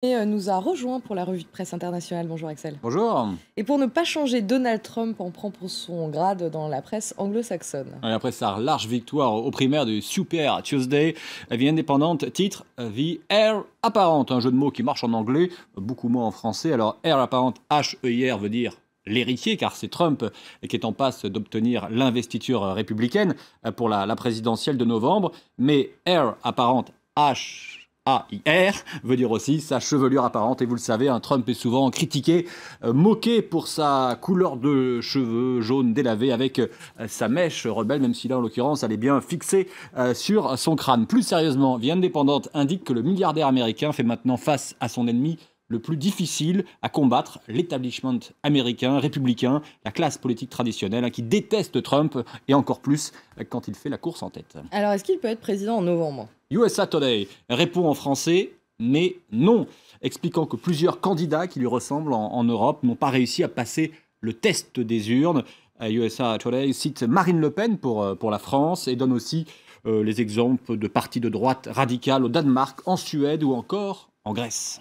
Nous a rejoint pour la revue de presse internationale. Bonjour Axel. Bonjour. Et pour ne pas changer, Donald Trump en prend pour son grade dans la presse anglo-saxonne. Et après sa large victoire aux primaires du Super Tuesday, la vie indépendante titre The Heir Apparent, un jeu de mots qui marche en anglais, beaucoup moins en français. Alors Heir Apparent, H-E-I-R veut dire l'héritier, car c'est Trump qui est en passe d'obtenir l'investiture républicaine pour la présidentielle de novembre. Mais Heir Apparent, H-A-I-R veut dire aussi sa chevelure apparente. Et vous le savez, Trump est souvent critiqué, moqué pour sa couleur de cheveux jaune délavé avec sa mèche rebelle, même si là, en l'occurrence, elle est bien fixée sur son crâne. Plus sérieusement, Vie Indépendante indique que le milliardaire américain fait maintenant face à son ennemi le plus difficile à combattre, l'établissement américain, républicain, la classe politique traditionnelle, qui déteste Trump, et encore plus quand il fait la course en tête. Alors, est-ce qu'il peut être président en novembre? USA Today répond en français, mais non, expliquant que plusieurs candidats qui lui ressemblent en Europe n'ont pas réussi à passer le test des urnes. USA Today cite Marine Le Pen pour la France et donne aussi les exemples de partis de droite radicales au Danemark, en Suède ou encore en Grèce.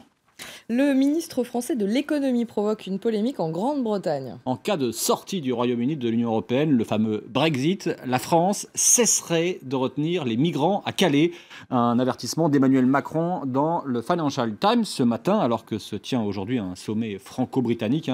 Le ministre français de l'économie provoque une polémique en Grande-Bretagne. En cas de sortie du Royaume-Uni de l'Union européenne, le fameux Brexit, la France cesserait de retenir les migrants à Calais. Un avertissement d'Emmanuel Macron dans le Financial Times ce matin, alors que se tient aujourd'hui un sommet franco-britannique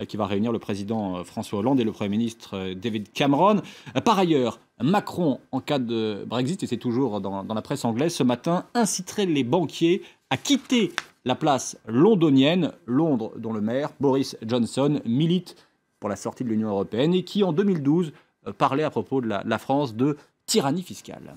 qui va réunir le président François Hollande et le Premier ministre David Cameron. Par ailleurs, Macron, en cas de Brexit, et c'est toujours dans la presse anglaise, ce matin, inciterait les banquiers à quitter la place londonienne, Londres, dont le maire, Boris Johnson, milite pour la sortie de l'Union européenne et qui, en 2012, parlait à propos de la France de tyrannie fiscale.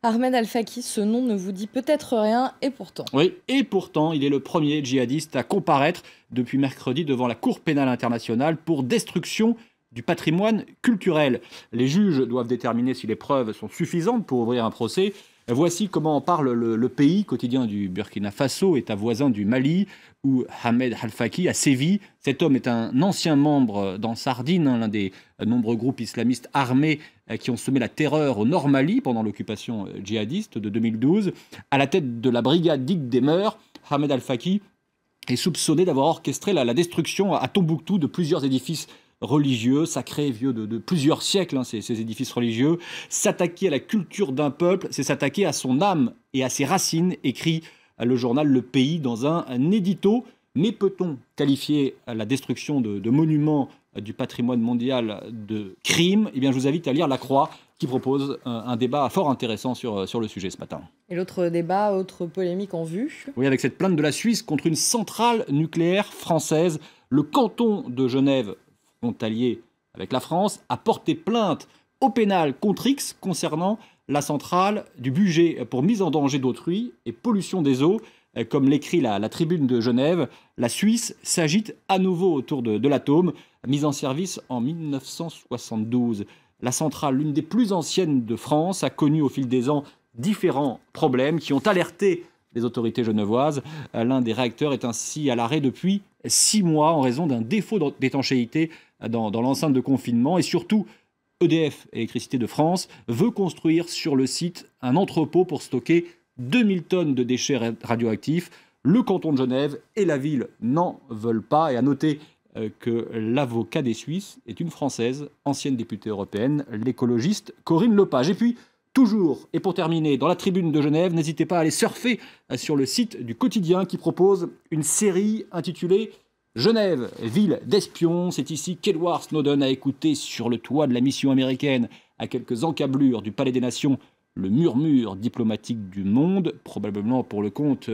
Ahmed Al-Faki, ce nom ne vous dit peut-être rien, et pourtant. Oui, et pourtant, il est le premier djihadiste à comparaître depuis mercredi devant la Cour pénale internationale pour destruction du patrimoine culturel. Les juges doivent déterminer si les preuves sont suffisantes pour ouvrir un procès. Voici comment en parle le pays quotidien du Burkina Faso, État voisin du Mali, où Ahmed Al-Faki a sévi. Cet homme est un ancien membre d'Ansardine, l'un des nombreux groupes islamistes armés qui ont semé la terreur au Nord Mali pendant l'occupation djihadiste de 2012. À la tête de la brigade dite des Meurs, Ahmed Al-Faki est soupçonné d'avoir orchestré la destruction à Tombouctou de plusieurs édifices religieux, sacrés, vieux de plusieurs siècles, ces édifices religieux. S'attaquer à la culture d'un peuple, c'est s'attaquer à son âme et à ses racines, écrit le journal Le Pays dans un édito. Mais peut-on qualifier la destruction de monuments du patrimoine mondial de crime? Eh bien, je vous invite à lire La Croix, qui propose un débat fort intéressant sur le sujet ce matin. Et l'autre débat, autre polémique en vue. Oui, avec cette plainte de la Suisse contre une centrale nucléaire française, le canton de Genève, frontalier avec la France, a porté plainte au pénal contre X concernant la centrale du budget pour mise en danger d'autrui et pollution des eaux. Comme l'écrit la Tribune de Genève, la Suisse s'agite à nouveau autour de l'atome, mise en service en 1972. La centrale, l'une des plus anciennes de France, a connu au fil des ans différents problèmes qui ont alerté les autorités genevoises. L'un des réacteurs est ainsi à l'arrêt depuis 6 mois en raison d'un défaut d'étanchéité dans l'enceinte de confinement. Et surtout, EDF, Électricité de France, veut construire sur le site un entrepôt pour stocker 2000 tonnes de déchets radioactifs. Le canton de Genève et la ville n'en veulent pas. Et à noter que l'avocat des Suisses est une Française, ancienne députée européenne, l'écologiste Corinne Lepage. Et puis, toujours, et pour terminer, dans la Tribune de Genève, n'hésitez pas à aller surfer sur le site du Quotidien qui propose une série intitulée Genève, ville d'espions. C'est ici qu'Edward Snowden a écouté sur le toit de la mission américaine, à quelques encablures du Palais des Nations, le murmure diplomatique du monde, probablement pour le compte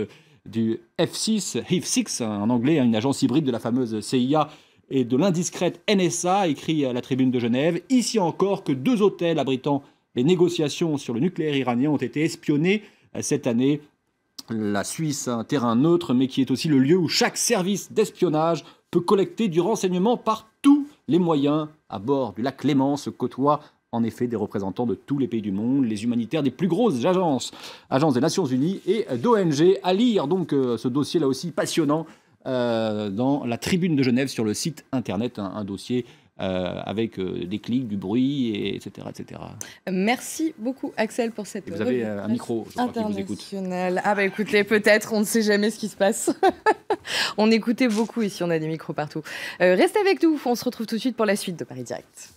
du F6 en anglais, une agence hybride de la fameuse CIA et de l'indiscrète NSA, écrit à la Tribune de Genève. Ici encore que 2 hôtels abritant les négociations sur le nucléaire iranien ont été espionnés cette année. La Suisse, un terrain neutre, mais qui est aussi le lieu où chaque service d'espionnage peut collecter du renseignement par tous les moyens. À bord du lac Léman se côtoient en effet des représentants de tous les pays du monde, les humanitaires des plus grosses agences des Nations Unies et d'ONG. À lire donc ce dossier là aussi passionnant dans la Tribune de Genève sur le site internet, un dossier avec des clics, du bruit, etc., etc. Merci beaucoup, Axel, pour cette Et vous avez un micro, je crois, qui vous écoute. Ah bah écoutez, peut-être, on ne sait jamais ce qui se passe. On écoutait beaucoup ici, on a des micros partout. Restez avec nous, on se retrouve tout de suite pour la suite de Paris Direct.